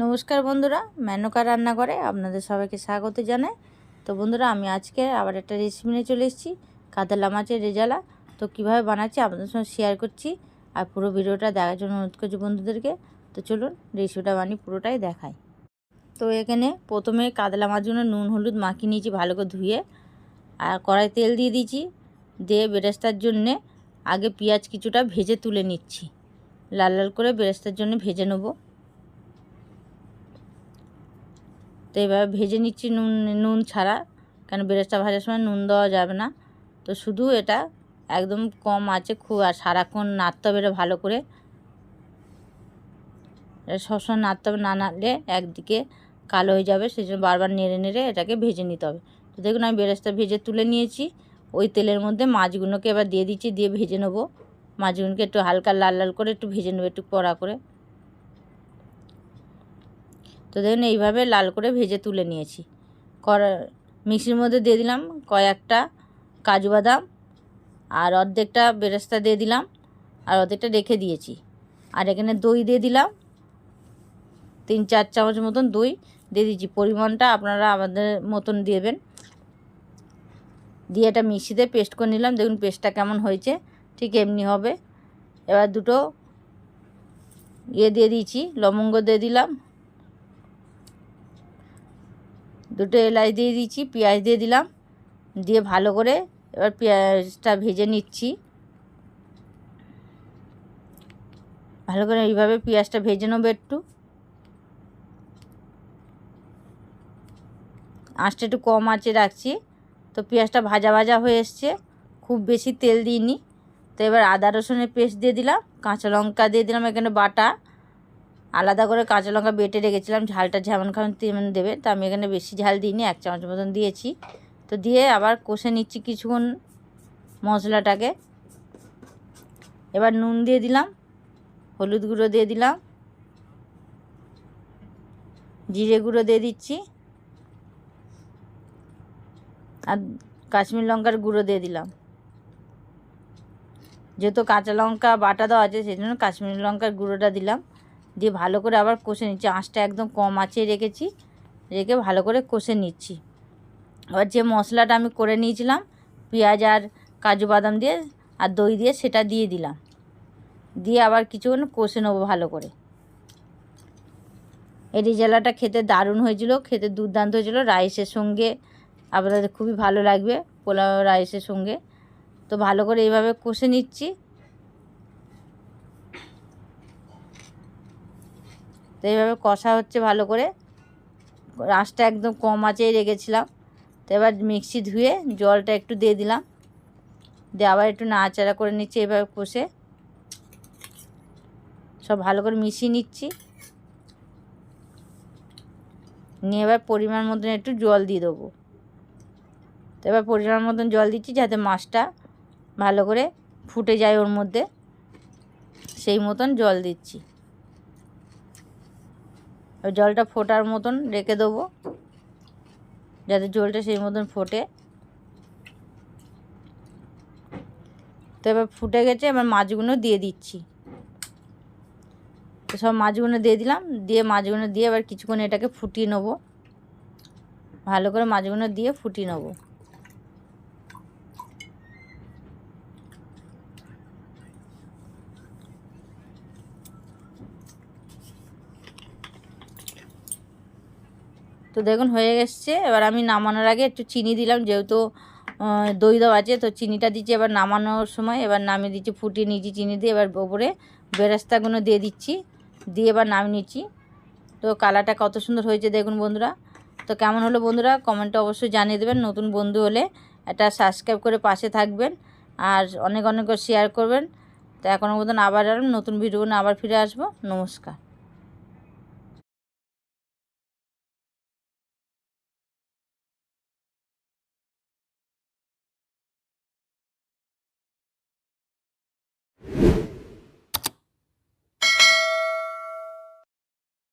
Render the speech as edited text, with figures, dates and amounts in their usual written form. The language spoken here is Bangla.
নমস্কার বন্ধুরা, মেনকা রান্নাঘরে আপনাদের সবাইকে স্বাগত জানাই। তো বন্ধুরা, আমি আজকে আবার একটা রেসিপি নিয়ে চলে এসেছি, কাতলা মাছের রেজালা। তো কীভাবে বানাচ্ছি আপনাদের সঙ্গে শেয়ার করছি, আর পুরো ভিডিওটা দেখার জন্য অনুরোধ করছি বন্ধুদেরকে। তো চলুন রেসিপিটা বানিয়ে পুরোটাই দেখাই। তো এখানে প্রথমে কাতলা মাছগুলো নুন হলুদ মাখিয়ে নিয়েছি ভালো করে ধুয়ে, আর কড়াই তেল দিয়ে দিয়েছি। দিয়ে বেরেস্তার জন্যে আগে পেঁয়াজ কিছুটা ভেজে তুলে নিচ্ছি, লাল লাল করে বেরেস্তার জন্য ভেজে নেবো। তো এবার ভেজে নিচ্ছি নুন ছাড়া, কেন বেরেস্তা ভাজার সময় নুন দেওয়া যাবে না। তো শুধু এটা একদম কম আছে খুব, আর সারাক্ষণ নাড়তে হবে এটা ভালো করে। এটা সবসময় নাড়তে হবে, না নাড়লে একদিকে কালো হয়ে যাবে, সেই জন্য বারবার নেড়ে নেড়ে এটাকে ভেজে নিতে হবে। তো দেখুন আমি বেরেস্তা ভেজে তুলে নিয়েছি। ওই তেলের মধ্যে মাছগুলোকে এবার দিয়ে দিচ্ছি, দিয়ে ভেজে নেবো। মাছগুলোকে একটু হালকা লাল লাল করে একটু ভেজে নেবো, একটু কড়া করে। তো দেখুন এইভাবে লাল করে ভেজে তুলে নিয়েছি। মিক্সির মধ্যে দিয়ে দিলাম কয়েকটা কাজু বাদাম, আর অর্ধেকটা বেরেস্তা দিয়ে দিলাম, আর অর্ধেকটা রেখে দিয়েছি। আর এখানে দই দিয়ে দিলাম, 3-4 চামচ মতন দই দিয়ে দিচ্ছি। পরিমাণটা আপনারা আমাদের মতন দেবেন। দিয়ে এটা মিক্সিতে পেস্ট করে নিলাম। দেখুন পেস্টটা কেমন হয়েছে, ঠিক এমনি হবে। এবার দুটো দিয়ে দিয়েছি, লবঙ্গ দিয়ে দিলাম, দুটো এলাচ দিয়ে দিচ্ছি, পেঁয়াজ দিয়ে দিলাম। দিয়ে ভালো করে এবার পেঁয়াজটা ভেজে নিচ্ছি। ভালো করে এইভাবে পেঁয়াজটা ভেজে নেবো একটু। আঁচটা একটু কম আঁচে রাখছি। তো পেঁয়াজটা ভাজা ভাজা হয়ে এসছে, খুব বেশি তেল দিইনি। তো এবার আদা রসুনের পেস্ট দিয়ে দিলাম, কাঁচা লঙ্কা দিয়ে দিলাম এখানে বাটা। আলাদা করে কাঁচা লঙ্কা বেটে রেখেছিলাম, ঝালটা যেমন খাবেন তেমন দেবে। তো আমি এখানে বেশি ঝাল দিইনি, 1 চামচ মতন দিয়েছি। তো দিয়ে আবার কষে নিচ্ছি কিছুক্ষণ মশলাটাকে। এবার নুন দিয়ে দিলাম, হলুদ গুঁড়ো দিয়ে দিলাম, জিরে গুঁড়ো দিয়ে দিচ্ছি, আর কাশ্মীর লঙ্কার গুঁড়ো দিয়ে দিলাম। যেহেতু কাঁচা লঙ্কা বাটা দেওয়া আছে সেই জন্য কাশ্মীরি লঙ্কার গুঁড়োটা দিলাম। দিয়ে ভালো করে আবার কষে নিচ্ছি। আঁচটা একদম কম আঁচে রেখেছি, রেখে ভালো করে কষে নিচ্ছি। এবার যে মশলাটা আমি করে নিয়েছিলাম পেঁয়াজ আর কাজু বাদাম দিয়ে আর দই দিয়ে, সেটা দিয়ে দিলাম। দিয়ে আবার কিছুক্ষণ কষে নেবো ভালো করে। এই রেজালাটা খেতে দারুণ হয়েছিল, খেতে দুর্দান্ত হয়েছিল। রাইসের সঙ্গে আপনাদের খুবই ভালো লাগবে, পোলাও রাইসের সঙ্গে। তো ভালো করে এইভাবে কষে নিচ্ছি। তো এইভাবে কষা হচ্ছে ভালো করে, আঁচটা একদম কম আঁচেই রেখেছিলাম। তো এবার মিক্সি ধুয়ে জলটা একটু দিয়ে দিলাম, দিয়ে আবার একটু নাড়াচাড়া করে নিচ্ছি। এইভাবে কষে সব ভালো করে মিশিয়ে নিচ্ছি। নিয়ে এবার পরিমাণ মতন একটু জল দিয়ে দেবো। তো এবার পরিমাণ মতন জল দিচ্ছি, যাতে মাছটা ভালো করে ফুটে যায় ওর মধ্যে, সেই মতন জল দিচ্ছি। জলটা ফোটার মতন রেখে দেবো, যাতে জলটা সেই মতন ফোটে। তো এবার ফুটে গেছে, এবার মাছগুলো দিয়ে দিচ্ছি। তো সব মাছগুলো দিয়ে দিলাম, দিয়ে মাছগুলো দিয়ে এবার কিছুক্ষণ এটাকে ফুটিয়ে নেবো। ভালো করে মাছগুলো দিয়ে ফুটিয়ে নেবো। তো দেখুন হয়ে এসছে। এবার আমি নামানোর আগে একটু চিনি দিলাম, যেহেতু দই দেওয়া আছে। তো চিনিটা দিচ্ছি এবার নামানোর সময়। এবার নামিয়ে দিচ্ছি, ফুটিয়ে নিয়েছি চিনি দিয়ে। এবার ওপরে বেরেস্তাগুলো দিয়ে দিচ্ছি, দিয়ে এবার নামিয়ে নিচ্ছি। তো কালারটা কত সুন্দর হয়েছে দেখুন বন্ধুরা। তো কেমন হলো বন্ধুরা কমেন্টে অবশ্যই জানিয়ে দেবেন। নতুন বন্ধু হলে এটা সাবস্ক্রাইব করে পাশে থাকবেন, আর অনেক অনেক শেয়ার করবেন। তো এখনও মতন আবার নতুন ভিডিও নিয়ে আবার ফিরে আসবো। নমস্কার।